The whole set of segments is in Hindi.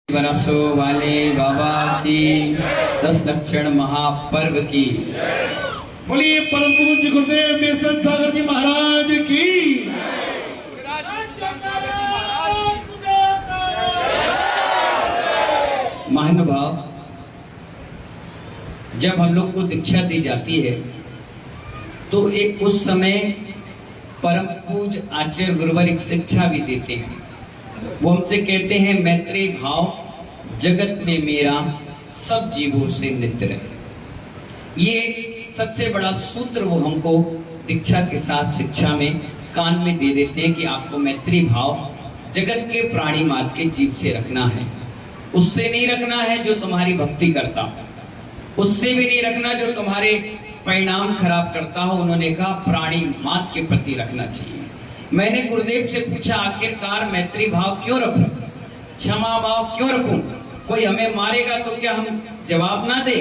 बरसों वाले बाबा की 10 लक्षण महापर्व की। बोलिए परम पूज्य गुरुदेव बेसन सागर जी महाराज की। महानुभाव, जब हम लोग को दीक्षा दी जाती है तो एक उस समय परम पूज्य आचार्य गुरुवर एक शिक्षा भी देते हैं। वो हमसे कहते हैं, मैत्री भाव जगत में मेरा सब जीवों से नित्य रहे। ये सबसे बड़ा सूत्र वो हमको दीक्षा के साथ शिक्षा में कान में दे देते हैं कि आपको मैत्री भाव जगत के प्राणी मात्र के जीव से रखना है। उससे नहीं रखना है जो तुम्हारी भक्ति करता हो, उससे भी नहीं रखना जो तुम्हारे परिणाम खराब करता हो। उन्होंने कहा प्राणी मात्र के प्रति रखना चाहिए। मैंने गुरुदेव से पूछा, आखिरकार मैत्री भाव क्यों रखूं, क्षमा भाव क्यों रखूं? कोई हमें मारेगा तो क्या हम जवाब ना दे?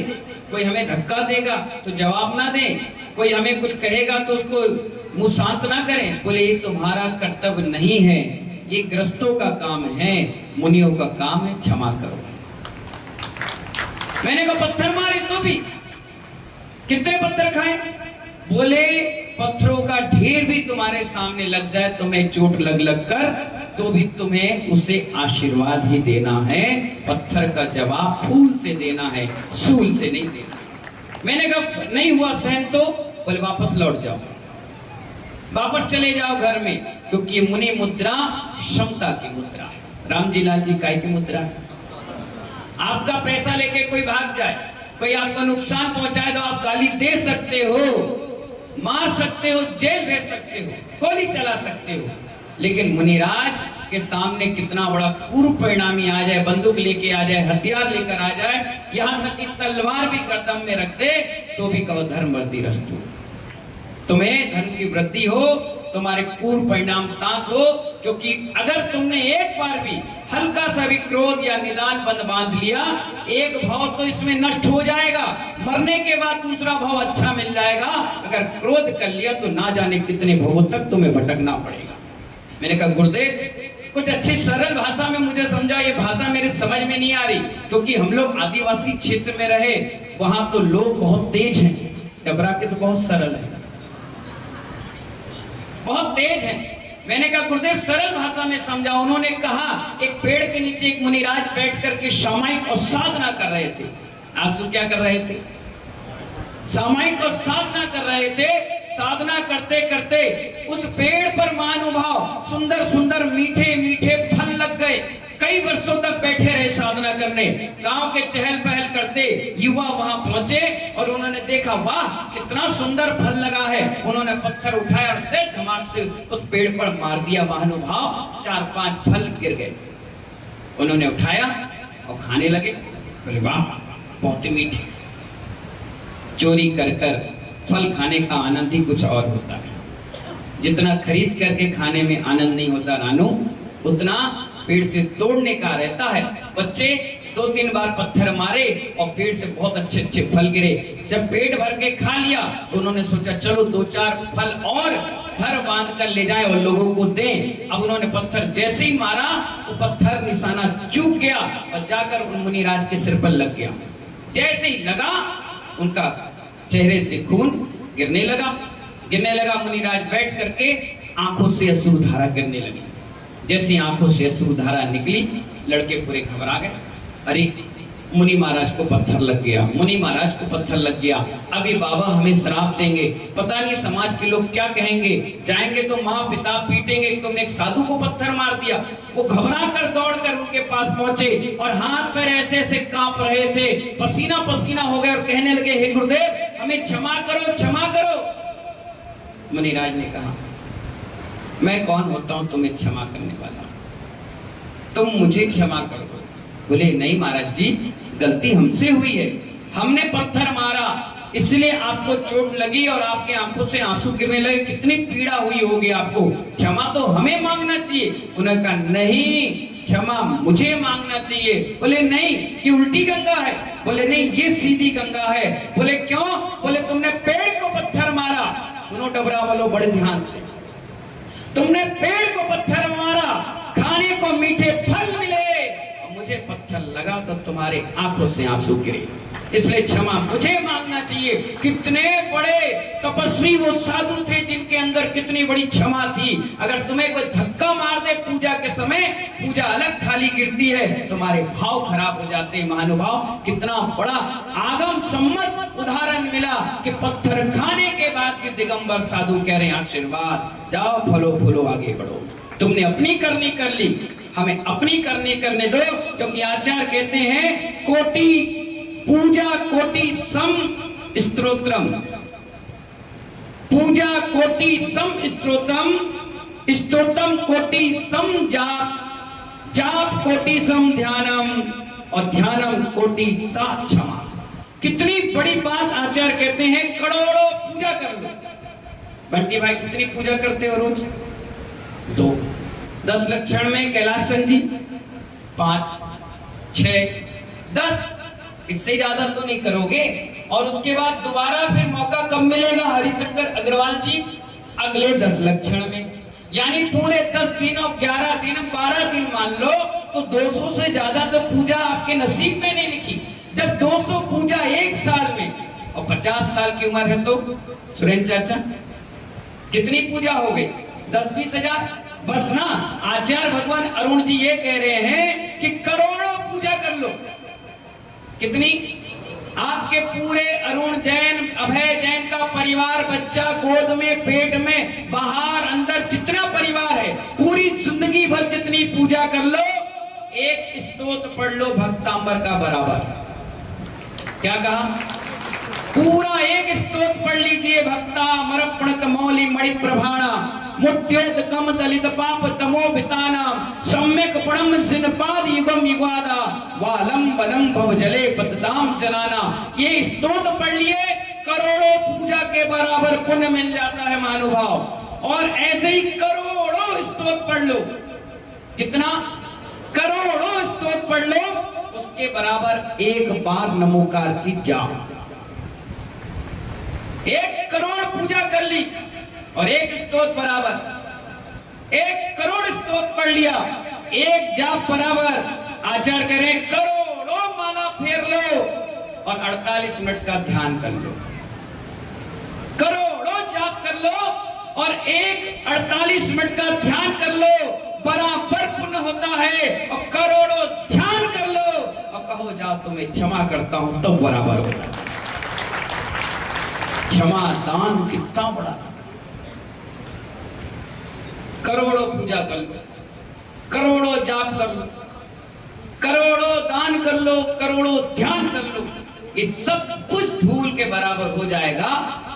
कोई हमें धक्का देगा तो जवाब ना दे? कोई हमें कुछ कहेगा तो उसको मुंह शांत ना करें? बोले ये तुम्हारा कर्तव्य नहीं है, ये ग्रस्तों का काम है, मुनियों का काम है, क्षमा करो। मैंने कहा पत्थर मारे तो भी? कितने पत्थर खाए? बोले पत्थरों का ढेर भी तुम्हारे सामने लग जाए, तुम्हें चोट लग लग कर, तो भी तुम्हें उसे आशीर्वाद ही देना है। पत्थर का जवाब फूल से देना है, सूल से नहीं देना। मैंने कहा नहीं हुआ सहन तो? बोले वापस लौट जाओ, वापस चले जाओ घर में, क्योंकि मुनि मुद्रा क्षमता की मुद्रा है। राम जी लाल जी काय की मुद्रा है? आपका पैसा लेके कोई भाग जाए, कोई आपको नुकसान पहुंचाए तो आप गाली दे सकते हो, मार सकते हो, जेल भेज सकते हो, गोली चला सकते हो, लेकिन मुनिराज के सामने कितना बड़ा पूर्व परिणामी आ जाए, बंदूक लेके आ जाए, हथियार लेकर आ जाए, यहां तक कि तलवार भी गर्दन में रख दे तो भी कहो धर्म वृद्धि रस्तु। तुम्हें धर्म की वृद्धि हो, तुम्हारे पूर्व परिणाम साथ हो, क्योंकि अगर तुमने एक बार भी हल्का सा भी क्रोध या निदान बंद बांध लिया, एक भाव तो इसमें नष्ट हो जाएगा, मरने के बाद दूसरा भाव अच्छा मिल जाएगा। अगर क्रोध कर लिया तो ना जाने कितने भावों तक तुम्हें भटकना पड़ेगा। मैंने कहा गुरुदेव कुछ अच्छी सरल भाषा में मुझे समझा, ये भाषा मेरे समझ में नहीं आ रही, क्योंकि हम लोग आदिवासी क्षेत्र में रहे, वहां तो लोग बहुत तेज हैं, डबरा के तो बहुत सरल है, बहुत तेज है। मैंने कहा गुरुदेव सरल भाषा में समझा। उन्होंने कहा एक पेड़ के नीचे एक मुनिराज बैठ करके सामायिक और साधना कर रहे थे। आंसू क्या कर रहे थे? सामायिक और साधना कर रहे थे। साधना करते करते उस पेड़ पर महानुभाव सुंदर सुंदर मीठे मीठे फल लग गए। कई वर्षों तक बैठे रहे साधना करने। गांव के चहल पहल करते युवा वहां पहुंचे और उन्होंने देखा, वाह कितना सुंदर फल लगा है। उन्होंने पत्थर उठाया और धमाक से उस पेड़ पर मार दिया। महानुभाव 4-5 फल गिर गए। उन्होंने उठाया और खाने लगे। बोले वाह बहुत मीठे। चोरी कर कर फल खाने का आनंद ही कुछ और होता है। जितना खरीद करके खाने में आनंद नहीं होता रानू, उतना पेड़ से तोड़ने का रहता है। बच्चे 2-3 बार पत्थर मारे और पेड़ से बहुत अच्छे अच्छे फल गिरे। जब पेट भर के खा लिया तो उन्होंने सोचा चलो 2-4 फल और घर बांध कर ले जाएं और लोगों को दें। अब उन्होंने पत्थर जैसे ही मारा वो पत्थर निशाना चूक गया और जाकर उन मुनिराज के सिर पर लग गया। जैसे ही लगा उनका चेहरे से खून गिरने लगा। मुनिराज बैठ करके आंखों से अश्रुधारा गिरने लगी। जैसे आंखों से अश्रुधारा निकली, लड़के पूरे घबरा गए। अरे मुनि महाराज को पत्थर लग गया, मुनि महाराज को पत्थर लग गया। अभी बाबा हमें श्राप देंगे, पता नहीं समाज के लोग क्या कहेंगे। जाएंगे तो माँ पिता पीटेंगे, तुमने एक साधु को पत्थर मार दिया। वो घबरा कर दौड़ कर उनके पास पहुंचे और हाथ पैर ऐसे ऐसे कांप रहे थे, पसीना पसीना हो गए और कहने लगे, हे गुरुदेव हमें क्षमा करो, क्षमा करो। मुनिराज ने कहा, मैं कौन होता हूं तुम्हें क्षमा करने वाला? तुम मुझे क्षमा कर दो। बोले नहीं महाराज जी, गलती हमसे हुई है, हमने पत्थर मारा इसलिए आपको चोट लगी और आपके आंखों से आंसू गिरने लगे, कितनी पीड़ा हुई होगी आपको, क्षमा तो हमें मांगना चाहिए। उन्होंने कहा नहीं, क्षमा मुझे मांगना चाहिए। बोले नहीं, ये उल्टी गंगा है। बोले नहीं, ये सीधी गंगा है। बोले क्यों? बोले तुमने पेड़ को पत्थर मारा। सुनो डबरा वालों बड़े ध्यान से, तुमने पेड़ को पत्थर मारा, खाने को मीठे फल मिले, मुझे पत्थर लगा तो तुम्हारे आंखों से आंसू गिरे, इसलिए क्षमा मुझे मांगना चाहिए। कितने बड़े तपस्वी वो साधु थे जिनके अंदर कितनी बड़ी क्षमा थी। अगर तुम्हें कोई धक्का मार दे पूजा के समय, पूजा अलग थाली गिरती है, तुम्हारे भाव खराब हो जाते हैं। महानुभाव, कितना बड़ा आगम सम्मत उदाहरण मिला कि पत्थर खाने के बाद भी दिगंबर साधु कह रहे हैं आशीर्वाद, जाओ फलो फूलो आगे बढ़ो। तुमने अपनी करनी कर ली, हमें अपनी करनी करने दो, क्योंकि आचार्य कहते हैं कोटि पूजा कोटि सम स्तोत्रम, पूजा कोटि सम स्तोत्रम, स्तोत्रम कोटि सम जाप, जाप कोटि सम ध्यानम, और ध्यानम कोटि सा क्षमा। कितनी बड़ी बात आचार्य कहते हैं, करोड़ों पूजा कर लो। बंटी भाई कितनी पूजा करते हो रोज? 2। 10 लक्षण में कैलाश जी 5, 6, 10, इससे ज्यादा तो नहीं करोगे। और उसके बाद दोबारा फिर मौका कब मिलेगा हरिशंकर अग्रवाल जी? अगले 10 लक्षण में, यानी पूरे 10 दिन और 11 दिन 12 दिन मान लो, तो 200 से ज्यादा तो पूजा आपके नसीब में नहीं लिखी। जब 200 पूजा 1 साल में और 50 साल की उम्र है तो सुरेंद्र चाचा कितनी पूजा हो गई? 10-20 हजार बस ना। आचार्य भगवान अरुण जी ये कह रहे हैं कि करोड़ों पूजा कर लो। कितनी? आपके पूरे अरुण जैन, अभय जैन का परिवार, बच्चा गोद में, पेट में, बाहर अंदर जितना परिवार है, पूरी जिंदगी भर जितनी पूजा कर लो, एक स्तोत्र पढ़ लो भक्तांबर का बराबर। क्या कहा? पूरा एक स्तोत्र पढ़ लीजिए। भक्ता मरपणत मौली मणि प्रभाणा, मुट्योद कम दलित पाप तमो बिताना, सम्यक पड़म जिनपाद युगम युगादा, वालम बलम भव जले पतदाम चलाना। ये स्तोत्र पढ़ लिए, करोड़ों पूजा के बराबर पुण्य मिल जाता है महानुभाव। और ऐसे ही करोड़ों स्तोत्र पढ़ लो। कितना? करोड़ों स्तोत्र पढ़ लो, उसके बराबर 1 बार नमोकार की जाप। 1 करोड़ पूजा कर ली और 1 स्तोत्र बराबर 1 करोड़ स्तोत्र पढ़ लिया, 1 जाप बराबर। आचार्य करें करोड़ों माला फेर लो और 48 मिनट का ध्यान कर लो। करोड़ों जाप कर लो और 48 मिनट का ध्यान कर लो, बराबर पुण्य होता है। और करोड़ों ध्यान कर लो और कहो जाओ तुम्हें क्षमा करता हूं, तब बराबर होता है। क्षमा दान कितना बड़ा। करोड़ों पूजा कर लो, करोड़ों जाप कर लो, करोड़ों दान कर लो, करोड़ों ध्यान कर लो, ये सब कुछ धूल के बराबर हो जाएगा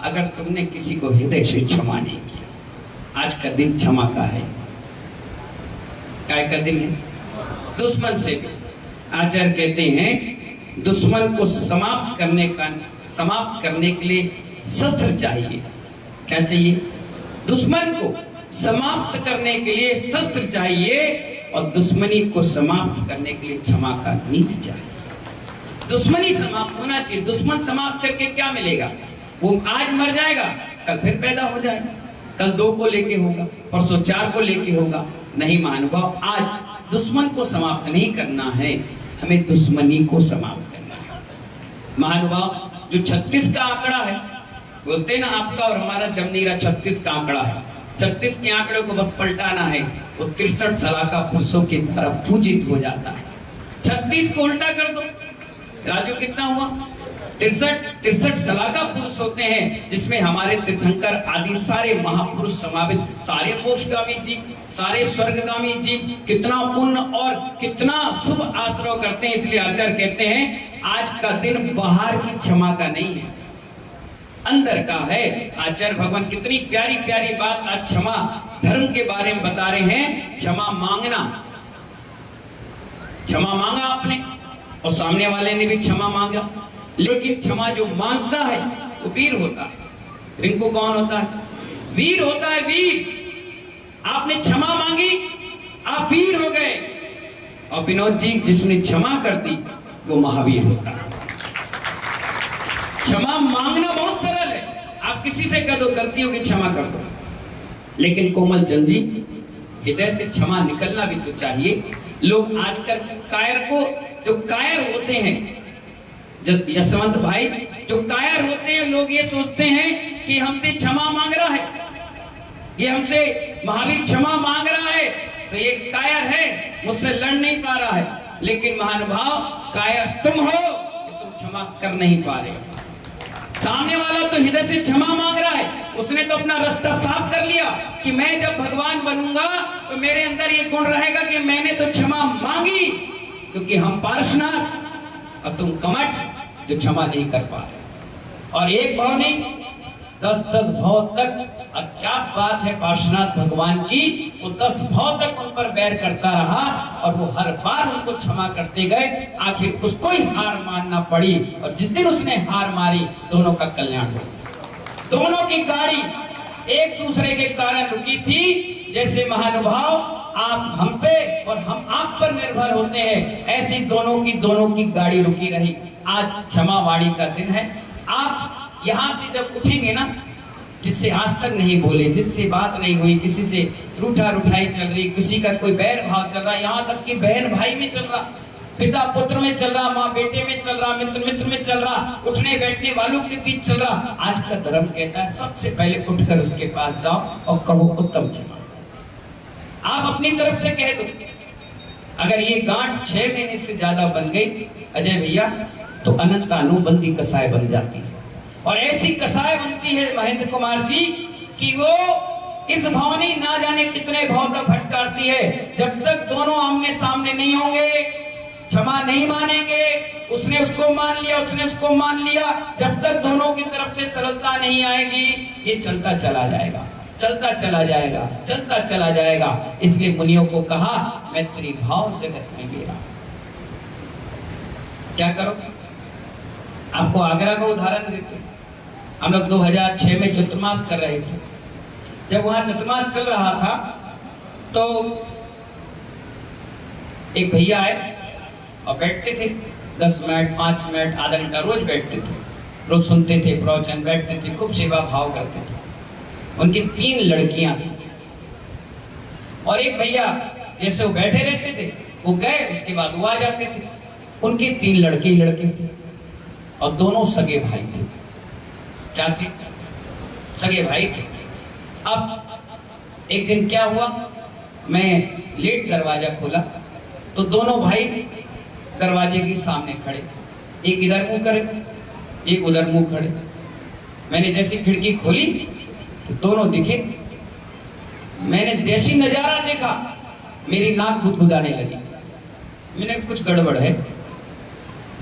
अगर तुमने किसी को हृदय से क्षमा नहीं किया। आज का दिन क्षमा का है। काय का दिन है? दुश्मन से भी। आचार्य कहते हैं दुश्मन को समाप्त करने के लिए शस्त्र चाहिए। क्या चाहिए? दुश्मन को समाप्त करने के लिए शस्त्र चाहिए और दुश्मनी को समाप्त करने के लिए क्षमा का नीति चाहिए। दुश्मनी समाप्त होना चाहिए। दुश्मन समाप्त करके क्या मिलेगा? वो आज मर जाएगा, कल फिर पैदा हो जाएगा, कल 2 को लेके होगा, परसों 4 को लेके होगा। नहीं महानुभाव, आज दुश्मन को समाप्त नहीं करना है, हमें दुश्मनी को समाप्त करना है। महानुभाव, जो 36 का आंकड़ा है, बोलते ना आपका और हमारा जमनीरा 36 का आंकड़ा है। 36 के आंकड़े को बस पलटाना है, वो 63 सलाका पुरुषों की द्वारा पूजित हो जाता है। 36 को उल्टा कर दो, राजू कितना हुआ? 63 सलाका पुरुष होते हैं, जिसमें हमारे तीर्थंकर आदि सारे महापुरुष समावित, सारे मोक्षगामी जीव, सारे स्वर्गगामी जीव कितना पुण्य और कितना शुभ आश्रय करते हैं। इसलिए आचार्य कहते हैं आज का दिन बाहर की क्षमा का नहीं है, अंदर का है। आचार्य भगवान कितनी प्यारी प्यारी बात आज क्षमा धर्म के बारे में बता रहे हैं। क्षमा मांगना, क्षमा मांगा आपने और सामने वाले ने भी क्षमा मांगा, लेकिन क्षमा जो मांगता है वो वीर होता है। रिंकू कौन होता है? वीर होता है, वीर। आपने क्षमा मांगी, आप वीर हो गए। और विनोद जी, जिसने क्षमा कर दी वो महावीर होता है। क्षमा मांगना बहुत सरल है, आप किसी से कह दो गलती होगी क्षमा कर दो, लेकिन कोमल चंद जी, हृदय से क्षमा निकलना भी तो चाहिए। लोग आजकल कायर को, जो कायर होते हैं यशवंत भाई, जो कायर होते हैं, लोग ये सोचते हैं कि हमसे क्षमा मांग रहा है, ये हमसे महावीर क्षमा मांग रहा है, तो ये कायर है, मुझसे लड़ नहीं पा रहा है। लेकिन महानुभाव, कायर तुम हो कि तुम क्षमा कर नहीं पा रहे हो। सामने वाला तो हृदय से क्षमा मांग रहा है, उसने तो अपना रास्ता साफ कर लिया कि मैं जब भगवान बनूंगा तो मेरे अंदर ये गुण रहेगा कि मैंने तो क्षमा मांगी, क्योंकि हम पार्श्वनाथ और तुम कमठ जो क्षमा नहीं कर पा रहे। और एक भाव नहीं, 10-10 भाव तक। और क्या बात है पार्श्वनाथ भगवान की, वो 10 भाव तक उन पर बैर करता रहा और वो हर बार उनको क्षमा करते गए। आखिर उसको ही हार मानना पड़ी, और जिस दिन उसने हार मारी, दोनों का कल्याण हुआ। दोनों की गाड़ी एक दूसरे के कारण रुकी थी। जैसे महानुभाव आप हम पे और हम आप पर निर्भर होते हैं, ऐसी दोनों की गाड़ी रुकी रही। आज क्षमावाणी का दिन है। आप यहां से जब उठेंगे ना, जिससे आज तक नहीं बोले, जिससे बात नहीं हुई, किसी से रूठा रुठाई चल रही, किसी का कोई बैर भाव चल रहा, यहाँ तक कि बहन भाई में चल रहा, पिता पुत्र में चल रहा, माँ बेटे में चल रहा, मित्र मित्र में चल रहा, उठने बैठने वालों के बीच चल रहा, आज का धर्म कहता है सबसे पहले उठकर उसके पास जाओ और कहो उत्तम क्षमा। आप अपनी तरफ से कह दो। अगर ये गांठ 6 महीने से ज्यादा बन गई अजय भैया, तो अनंत अनुबंधी कसाय बन जाती है। और ऐसी कसाय बनती है महेंद्र कुमार जी कि वो इस भवानी ना जाने कितने भाव तक भटकाती है। जब तक दोनों आमने सामने नहीं होंगे, क्षमा नहीं मानेंगे, उसने उसको मान लिया, उसने उसको मान लिया, जब तक दोनों की तरफ से सरलता नहीं आएगी, ये चलता चला जाएगा, चलता चला जाएगा, चलता चला जाएगा। इसलिए मुनियों को कहा, मैत्री भाव जगत में मेरा। क्या करो? आपको आगरा का उदाहरण देते। हम लोग 2006 में चतुर्मास कर रहे थे। जब वहां चतुर्मास चल रहा था तो एक भैया आए और बैठते थे 10 मिनट, 5 मिनट, आधा घंटा रोज बैठते थे, रोज सुनते थे प्रवचन, बैठते थे, खूब सेवा भाव करते थे। उनकी 3 लड़कियां थी और एक भैया जैसे वो बैठे रहते थे, वो गए, उसके बाद वो आ जाते थे। उनके 3 लड़के थे और दोनों सगे भाई थे। क्या थे? सगे भाई थे। अब एक दिन क्या हुआ, मैं लेट दरवाजा खोला तो दोनों भाई दरवाजे के सामने खड़े, एक इधर मुंह करे, एक उधर मुंह खड़े। मैंने जैसी खिड़की खोली तो दोनों दिखे। मैंने जैसी नजारा देखा, मेरी नाक गुदगुदाने लगी। मैंने कुछ गड़बड़ है।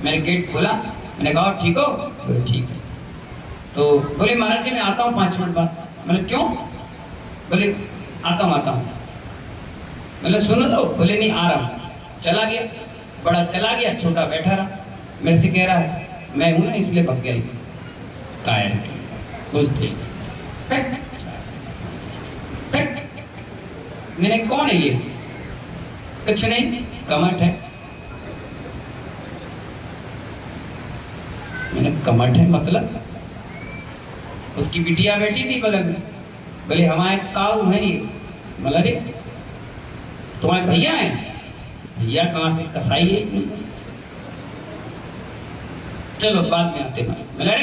मैंने गेट खोला, मैंने कहा ठीक हो? बोले ठीक है। तो बोले महाराज जी मैं आता हूँ 5 मिनट बाद। मैंने क्यों? बोले आता हूँ। मैंने सुनो तो? बोले नहीं आ रहा हूँ। चला गया, बड़ा चला गया, छोटा बैठा रहा। मेरे से कह रहा है मैं हूं ना इसलिए भग गया। कायर बुझते। मैंने कौन है ये? कुछ नहीं, कमठ है। मैंने कमठ है मतलब? उसकी बिटिया बैठी थी बगल में। बोले हमारे ताऊ है ये। बोला रे तुम्हारे भैया है? भैया कहां से? कसाई है। चलो बाद में आते हैं। बोले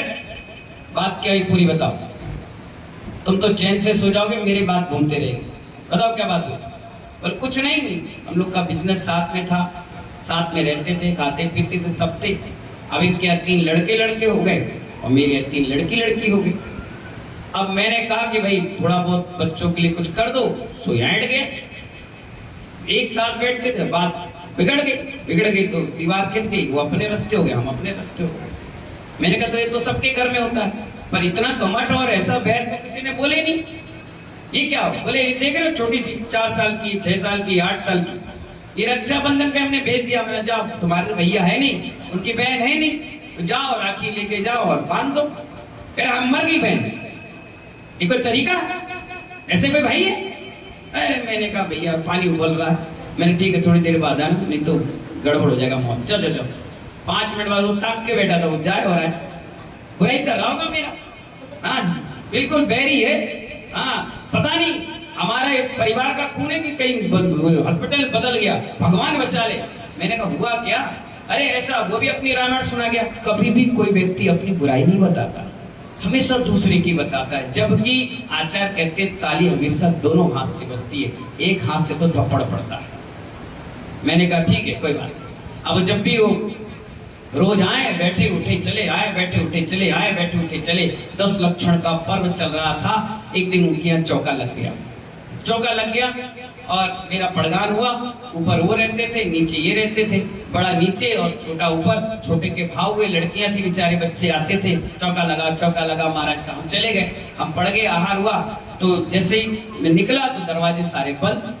बात क्या है पूरी बताओ। तुम तो चैन से सो जाओगे, मेरी बात घूमते रहेगी। बताओ क्या बात है? बोले कुछ नहीं, हम लोग का बिजनेस साथ में था, साथ में रहते थे, खाते पीते थे, सब थे। अभी क्या 3 लड़के हो गए और मेरी 3 लड़की हो गई। अब मैंने कहा कि भाई थोड़ा बहुत बच्चों के लिए कुछ कर दो, सो ऐंठ गए। एक साथ बैठते थे, बात बिगड़ गई तो दीवार खिंच गई, वो अपने रास्ते हो गए, हम अपने रास्ते हो गए। मैंने कहा तो ये तो सबके घर में होता है, पर इतना कमट और ऐसा बैर तो किसी ने बोले नहीं। ये क्या हो? बोले देख रहे हो छोटी सी 4 साल की, 6 साल की, 8 साल की, ये रक्षाबंधन पे हमने भेज दिया। मैं जाओ, तुम्हारे भैया है नहीं, उनकी बहन है नहीं, तो जाओ राखी लेके जाओ और बांध दो। फिर हम मर गई बहन। ये कोई तरीका? ऐसे कोई भाई है? अरे मैंने कहा भैया पानी उबल रहा है। मैंने ठीक है थोड़ी देर बाद आना, नहीं तो गड़बड़ हो जाएगा मौत। जाओ 5 मिनट बाद वो ताक के बैठा था, वो जाए और आए। बुराई कर रहा होगा मेरा? हाँ बिल्कुल बैरी है। हाँ पता नहीं हमारा ये परिवार का खून है कि कहीं हॉस्पिटल बदल गया, भगवान बचा ले। मैंने कहा हुआ क्या? अरे ऐसा, वो भी अपनी रामायण सुना गया। कभी भी कोई व्यक्ति अपनी बुराई नहीं बताता, हमेशा दूसरे की बताता है। जबकि आचार्य कहते ताली हमेशा दोनों हाथ से बजती है, एक हाथ से तो थप्पड़ पड़ता है। मैंने कहा ठीक है कोई बात नहीं। अब जब भी वो रोज आए बैठे उठे चले, आए बैठे उठे चले, आए बैठे उठे चले, 10 लक्षण का पर्व चल रहा था। एक दिन उनके यहाँ चौका लग गया, चौका लग गया और मेरा पड़गान हुआ। ऊपर वो रहते थे, नीचे ये रहते थे, बड़ा नीचे और छोटा ऊपर। छोटे के भाव हुए, लड़कियां थी, बेचारे बच्चे आते थे। चौका लगा महाराज का। हम चले गए, हम पड़ गए, आहार हुआ। तो जैसे ही मैं निकला तो दरवाजे सारे बंद,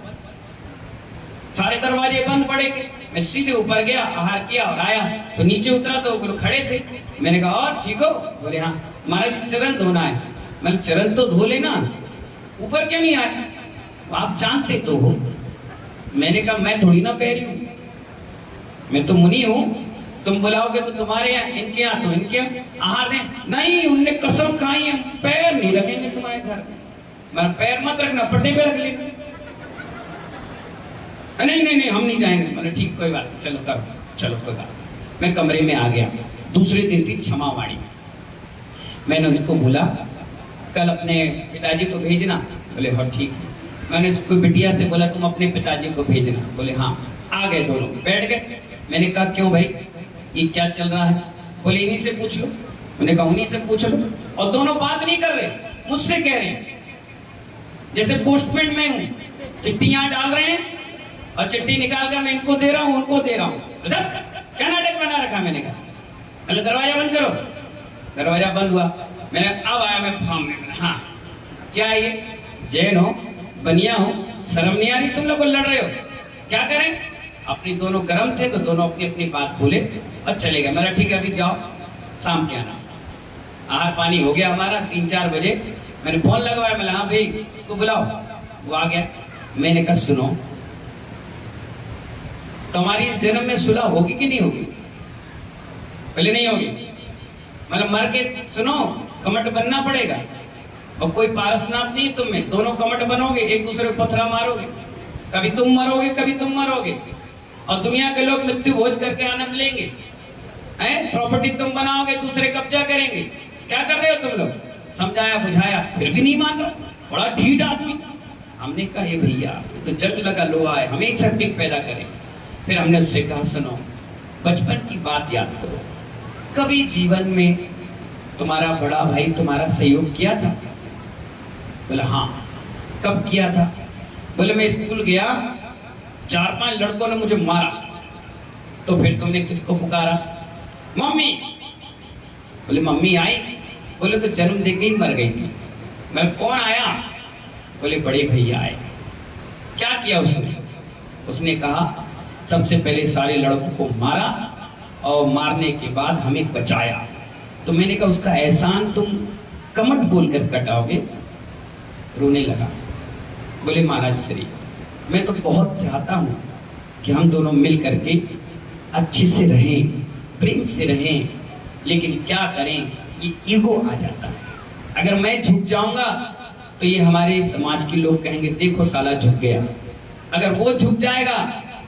सारे दरवाजे बंद पड़े। मैं सीधे ऊपर गया, आहार किया और आया तो नीचे उतरा तो वो खड़े थे। मैंने कहा और ठीक हो? बोले हाँ। महाराज चरण धोना है। मैंने चरण तो धो लेना, ऊपर क्यों नहीं आए? आप जानते तो हो। मैंने कहा मैं थोड़ी ना पैरी हूं, मैं तो मुनि हूं। तुम बुलाओगे तो तुम्हारे यहाँ, इनके यहाँ तो इनके यहाँ आहार दें। नहीं, उनने कसम खाई है, पैर नहीं रखेंगे तुम्हारे घर में। मैं पैर मत रखना, पट्टे पे रख लेना। नहीं हम नहीं जाएंगे। मैंने ठीक कोई बात, चलो करो, चलो कोई बात। मैं कमरे में आ गया। दूसरे दिन थी क्षमावाणी। मैंने उसको बोला कल अपने पिताजी को भेजना। बोले हाँ ठीक है। मैंने उसको बिटिया से बोला तुम अपने पिताजी को भेजना। बोले हाँ। आ गए, दोनों बैठ गए। मैंने कहा क्यों भाई, ये क्या चल रहा है? बोले इन्हीं से पूछ लो। मैंने कहा उन्हीं से पूछ लो। और दोनों बात नहीं कर रहे, मुझसे कह रहे हैं। जैसे पोस्टमैन में हूं, चिट्ठियां डाल रहे हैं और चिट्ठी निकाल कर मैं इनको दे रहा हूं, उनको दे रहा हूं। क्या नाटक बना रखा? मैंने कहा पहले दरवाजा बंद करो। दरवाजा बंद हुआ। मैंने अब आया मैं फॉर्म में। हाँ क्या ये जैन हो, बनिया हो, शर्म नहीं आ रही तुम लोग लड़ रहे हो? क्या करें? अपनी दोनों गर्म थे तो दोनों अपनी अपनी बात बोले और चले गए। मेरा ठीक है अभी जाओ, शाम के आना। आहार पानी हो गया हमारा। 3-4 बजे मैंने फोन लगवाया। मैंने हाँ भाई उसको बुलाओ। वो आ गया। मैंने कहा सुनो, तुम्हारी इस जन्म में सुलह होगी कि नहीं होगी? पहले नहीं होगी, मतलब मर के सुनो कमट बनना पड़ेगा। और कोई पारसनाथ नहीं तुम में, दोनों कमट बनोगे, एक दूसरे को पथरा मारोगे। कभी तुम मरोगे, कभी तुम मरोगे। और दुनिया के लोग मृत्यु भोज करके आनंद लेंगे। प्रॉपर्टी तुम बनाओगे, दूसरे कब्जा करेंगे। क्या कर रहे हो तुम लोग? समझाया बुझाया फिर भी नहीं मान रहा, बड़ा ढीठ आदमी। हमने कहा ये भैया तो जग लगा लोहा है, हमें एक सर्टिफिकेट पैदा करें। फिर हमने उससे कहा सुनो, बचपन की बात याद करो, कभी जीवन में तुम्हारा बड़ा भाई तुम्हारा सहयोग किया था? बोला हाँ। कब किया था? बोले मैं स्कूल गया, 4-5 लड़कों ने मुझे मारा, तो फिर तुमने किसको पुकारा? मम्मी। बोले मम्मी आई? बोले तो जन्म देके ही मर गई थी। मैं कौन आया? बोले बड़े भैया आए। क्या किया उसने? उसने कहा सबसे पहले सारे लड़कों को मारा और मारने के बाद हमें बचाया। तो मैंने कहा उसका एहसान तुम कमट बोलकर कटाओगे? रोने लगा। बोले महाराज श्री, मैं तो बहुत चाहता हूं कि हम दोनों मिल करके अच्छे से रहें, प्रेम से रहें, लेकिन क्या करें, ये ईगो आ जाता है। अगर मैं झुक जाऊंगा तो ये हमारे समाज के लोग कहेंगे देखो साला झुक गया। अगर वो झुक जाएगा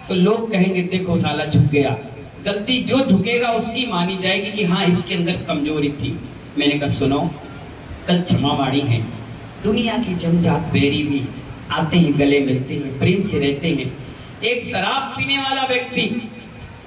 तो लोग कहेंगे देखो साला झुक गया। गलती जो झुकेगा उसकी मानी जाएगी कि हाँ इसके अंदर कमजोरी थी। मैंने कहा सुनो, कल क्षमावाणी है। दुनिया के जमजात बैरी भी आते हैं, गले मिलते हैं, प्रेम से रहते हैं। एक शराब पीने वाला व्यक्ति,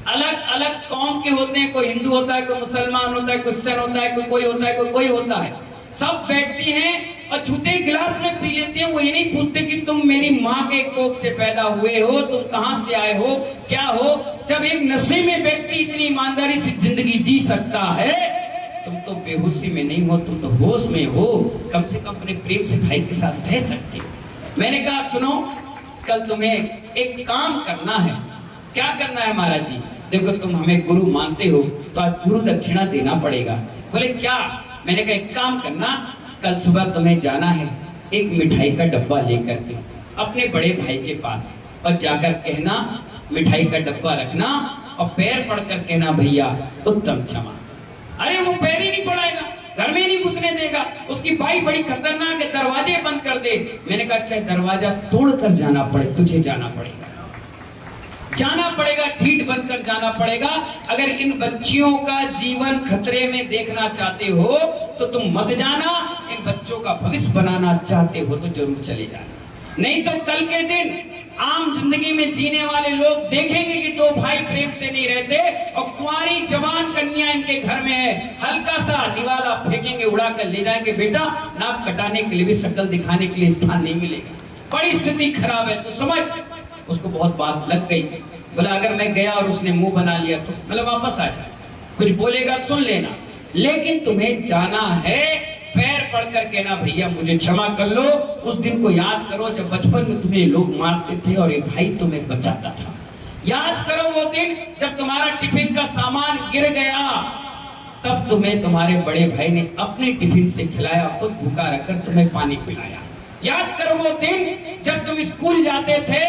अलग अलग कौम के होते हैं, कोई हिंदू होता है, कोई मुसलमान होता है, क्रिश्चियन होता है, कोई होता है, कोई होता है, सब बैठते हैं और झूठे गिलास में पी लेते हैं। वो ये नहीं पूछते कि तुम मेरी माँ के कोख से पैदा हुए हो, तुम कहां से आए हो, क्या हो। जब एक नशे में व्यक्ति इतनी ईमानदारी से जिंदगी जी सकता है, तुम तो बेहोशी में नहीं हो, तुम तो होश में हो। कम से कम अपने प्रेम से भाई के साथ रह सकते हो। मैंने कहा सुनो, कल तुम्हें एक काम करना है। क्या करना है महाराज जी? देखो तुम हमें गुरु मानते हो तो आज गुरु दक्षिणा देना पड़ेगा। बोले क्या? मैंने कहा एक काम करना, कल सुबह तुम्हें जाना है एक मिठाई का डब्बा लेकर के अपने बड़े भाई के पास, और जाकर कहना मिठाई का डब्बा रखना और पैर पड़कर कहना भैया उत्तम क्षमा। अरे वो पैर ही नहीं पड़ाएगा, घर में ही नहीं घुस घुसने देगा, उसकी भाई बड़ी खतरनाक है, दरवाजे बंद कर दे। मैंने कहा अच्छा दरवाजा तोड़कर जाना पड़े, तुझे जाना पड़ेगा, जाना पड़ेगा, ठीक बनकर जाना पड़ेगा। अगर इन बच्चियों का जीवन खतरे में देखना चाहते हो तो तुम मत जाना, इन बच्चों का भविष्य बनाना चाहते हो तो जरूर चले जाना। नहीं तो कल के दिन आम जिंदगी में जीने वाले लोग देखेंगे कि दो भाई प्रेम से नहीं रहते और कुंवारी जवान कन्या इनके घर में है, हल्का सा निवाला फेंकेंगे, उड़ा कर ले जाएंगे, बेटा नाक कटाने के लिए भी, शक्ल दिखाने के लिए स्थान नहीं मिलेगा, बड़ी स्थिति खराब है, तो समझ। उसको बहुत बात लग गई, बोला अगर मैं गया और उसने मुंह बना लिया तो मतलब वापस आ जाए, कुछ बोलेगा सुन लेना, लेकिन तुम्हें जाना है, पैर पड़कर कहना भैया मुझे क्षमा कर लो। उस दिन को याद करो जब बचपन में तुम्हें लोग मारते थे और ये भाई तुम्हें बचाता था। याद करो वो दिन जब तुम्हारा टिफिन का सामान गिर गया, तब तुम्हें तुम्हारे बड़े भाई ने अपने टिफिन से खिलाया, खुद भूखा रखकर तुम्हें पानी पिलाया। याद करो वो दिन जब तुम स्कूल जाते थे,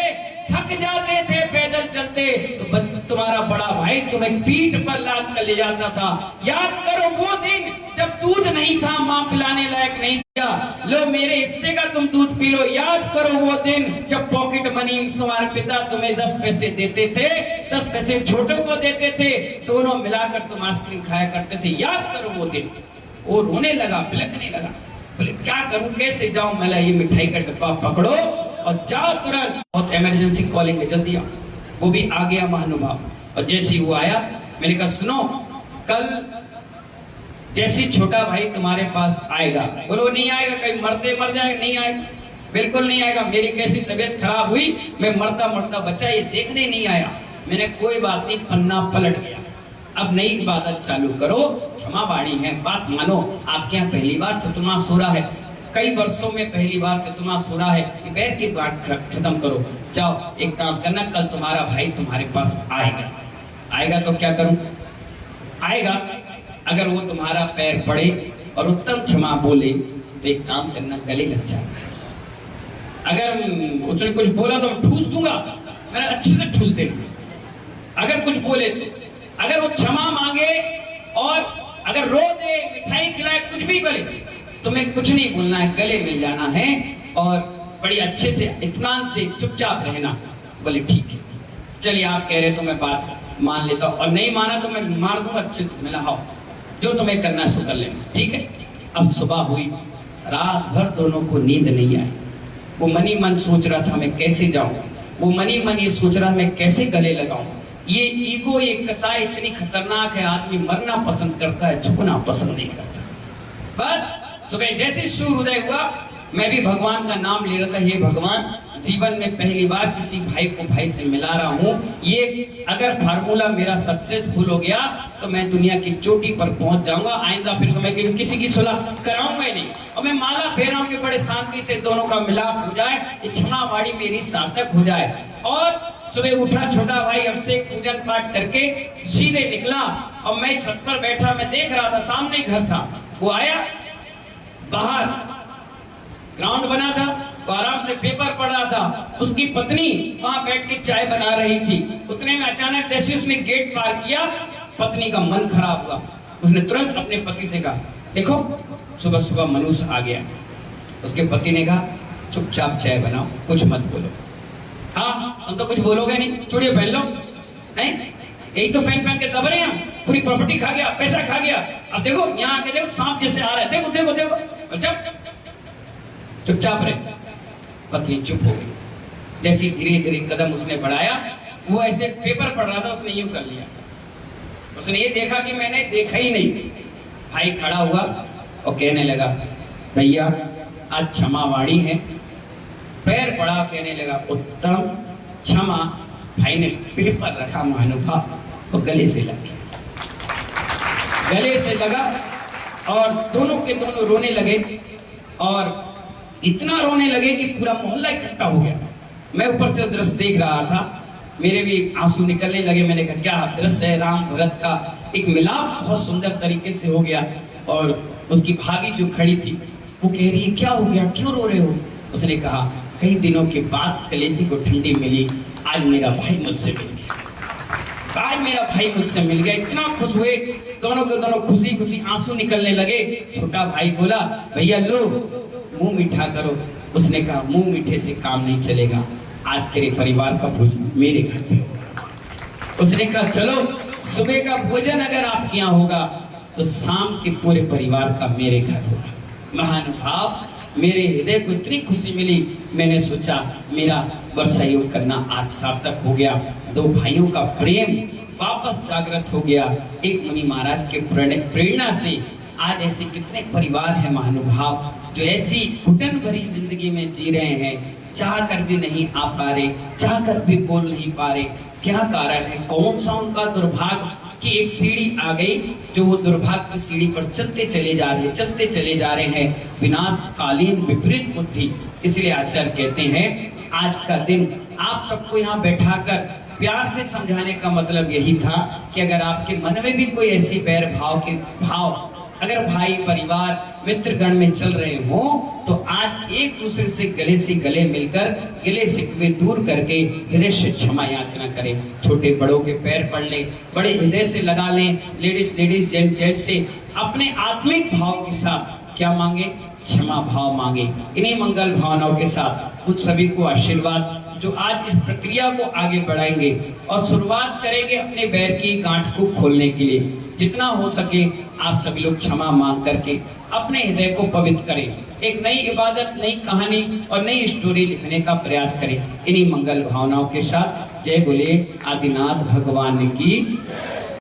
थक जाते थे पैदल चलते, तो तुम्हारा बड़ा भाई तुम्हें पीठ पर लाद कर ले जाता था। याद करो वो दिन जब दूध नहीं था, मां पिलाने लायक नहीं था, लो मेरे हिस्से का तुम दूध पी लो। याद करो वो दिन जब पॉकेट मनी तुम्हारे पिता तुम्हें 10 पैसे देते थे, 10 पैसे छोटों को देते थे, दोनों मिलाकर तुम आइसक्रीम खाया करते थे। याद करो वो दिन। वो रोने लगा, बिलखने लगा, बोले क्या करूं, कैसे जाऊं, मैं ये मिठाई का डब्बा पकड़ो और जाओ तुरंत, बहुत इमरजेंसी कॉलिंग है, जल्दी आओ। वो भी आ गया महानुभाव, और जैसे वो आया मैंने कहा सुनो कल जैसी छोटा भाई तुम्हारे पास आएगा, बोलो नहीं आएगा, कहीं मरते मर जाएगा, नहीं आएगा, बिल्कुल नहीं आएगा, मेरी कैसी तबीयत खराब हुई, मैं मरता मरता बचा, ये देखने नहीं आया। मैंने कोई बात नहीं, पन्ना पलट गया, अब नई इबादत चालू करो, क्षमा बाड़ी है, बात मानो, आपके यहाँ पहली बार चतुर्मास हो रहा है, कई वर्षों में पहली बार चतुर्मास हो रहा है, बैठ की बात खत्म करो, जाओ एक काम करना, कल तुम्हारा भाई तुम्हारे पास आएगा। आएगा तो क्या करूं, आएगा अगर वो तुम्हारा पैर पड़े और उत्तम क्षमा बोले तो एक काम करना, गले लग जाना। अगर उसने कुछ बोला तो ठूस दूंगा, मैंने अच्छे से ठूस देना। अगर कुछ बोले तो, अगर वो क्षमा मांगे और अगर रो दे, मिठाई खिलाए, कुछ भी बोले, तुम्हें कुछ नहीं बोलना है, गले मिल जाना है और बड़ी अच्छे से इत्मीनान से चुपचाप रहना। बोले ठीक है, चलिए आप कह रहे तो मैं बात मान लेता हूँ, और नहीं माना तो मैं मार दूंगा, अच्छे से मिला, हाओ जो तुम्हें करना सो कर लेना, ठीक है। अब सुबह हुई, रात भर दोनों को नींद नहीं आई। वो मनी मन सोच रहा था मैं कैसे जाऊं, वो मनी मन ये सोच रहा मैं कैसे गले लगाऊं। ये ईगो, ये कसाई इतनी खतरनाक है, आदमी मरना पसंद करता है, झुकना पसंद नहीं करता। बस सुबह जैसे सूर्योदय हुआ, मैं भी भगवान का नाम ले रहा था, हे भगवान जीवन में पहली बार किसी भाई को भाई से मिला रहा हूँ, ये अगर फार्मूला मेरा सक्सेसफुल हो गया तो मैं दुनिया की चोटी पर पहुंच जाऊंगा, आइंदा फिर मैं किसी की सुलह कराऊंगा ही नहीं, और मैं माला फेर रहा हूँ कि बड़े शांति से दोनों का मिलाप हो जाए, ये क्षमावाड़ी मेरी सार्थक हो जाए। और सुबह उठा छोटा भाई, हमसे पूजन पाठ करके सीधे निकला, और मैं छत पर बैठा, मैं देख रहा था, सामने घर था, वो आया, बाहर ग्राउंड बना था, वो आराम से पेपर पढ़ रहा था, उसकी पत्नी वहां बैठ के चाय बना रही थी। उतने में अचानक जैसे उसने गेट पार किया, पत्नी का मन खराब हुआ, उसने तुरंत अपने पति से कहा देखो सुबह सुबह मनुष्य आ गया। उसके पति ने कहा चुपचाप चाय बनाओ, कुछ मत बोलो। हाँ तुम तो कुछ बोलोगे नहीं, चूड़ियां पहन लो, नहीं यही तो पहन पहन के दब रहे हैं, पूरी प्रॉपर्टी खा गया, पैसा खा गया, अब देखो यहाँ आके देखो सांप जैसे आ रहा है, देखो देखो देखो, जब चुपचाप रहे। पत्नी चुप हो गई। जैसे धीरे धीरे कदम उसने बढ़ाया, वो ऐसे पेपर पढ़ रहा था, उसने यूं कर लिया, उसने ये देखा कि मैंने देखा ही नहीं। भाई खड़ा हुआ और कहने लगा भैया आज क्षमावाणी है, पैर पड़ा, कहने लगा उत्तम क्षमा। भाई ने पेपर रखा, महानुभाव तो गले से लग गया, गले से लगा और दोनों के दोनों रोने लगे, और इतना रोने लगे कि पूरा मोहल्ला इकट्ठा हो गया। मैं ऊपर से दृश्य देख रहा था, मेरे भी आंसू निकलने लगे। मैंने कहा क्या दृश्य है, राम भरत का एक मिलाप बहुत सुंदर तरीके से हो गया। और उसकी भाभी जो खड़ी थी वो कह रही है क्या हो गया, क्यों रो रहे हो? उसने कहा कई दिनों के बाद कलेजी को ठंडी मिली, आज मेरा भाई मुझसे मिल गया। आज मेरा भाई मुझसे मिल गया, इतना खुश हुए, दोनों के दोनों खुशी खुशी आंसू निकलने लगे। छोटा भाई बोला, भैया लो मुंह मीठा करो। उसने कहा, मुंह मीठे से काम नहीं चलेगा, आज तेरे परिवार का भोजन मेरे घर पे होगा। उसने कहा, चलो सुबह का भोजन अगर आपके यहाँ होगा तो शाम के पूरे परिवार का मेरे घर होगा। महानुभाव, मेरे हृदय को इतनी खुशी मिली, मैंने सोचा मेरा सहयोग करना आज सार्थक हो गया। दो भाइयों का प्रेम वापस जागृत हो गया। एक मुनि महाराज के प्रेरणा से आज ऐसे कितने परिवार हैं महानुभाव, जो ऐसी घुटन भरी जिंदगी में जी रहे हैं, चाह कर भी नहीं आ पा रहे, चाह कर भी बोल नहीं पा रहे। क्या कारण है? कौन सा उनका दुर्भाग्य कि एक सीढ़ी आ गई, जो वो दुर्भाग्य की सीढ़ी पर चलते चले जा रहे हैं, विनाशकालीन विपरीत बुद्धि। इसलिए आचार्य कहते हैं, आज का दिन आप सबको यहाँ बैठाकर प्यार से समझाने का मतलब यही था कि अगर आपके मन में भी कोई ऐसी बैर भाव के भाव अगर भाई परिवार मित्रगण में चल रहे हो, तो आज एक दूसरे से गले मिलकर गिले शिकवे दूर करके हृदय से क्षमा याचना करें। छोटे बड़ों के पैर पड़ ले, बड़े हृदय से लगा लें। लेडीज जेंट से अपने आत्मिक भाव के साथ क्या मांगे? क्षमा भाव मांगे। इन्हीं मंगल भावनाओं के साथ उन सभी को आशीर्वाद जो आज इस प्रक्रिया को आगे बढ़ाएंगे और शुरुआत करेंगे अपने बैर की गांठ को खोलने के लिए। जितना हो सके आप सभी लोग क्षमा मांग करके अपने हृदय को पवित्र करें। एक नई इबादत, नई कहानी और नई स्टोरी लिखने का प्रयास करें। इन्हीं मंगल भावनाओं के साथ जय बोले आदिनाथ भगवान की।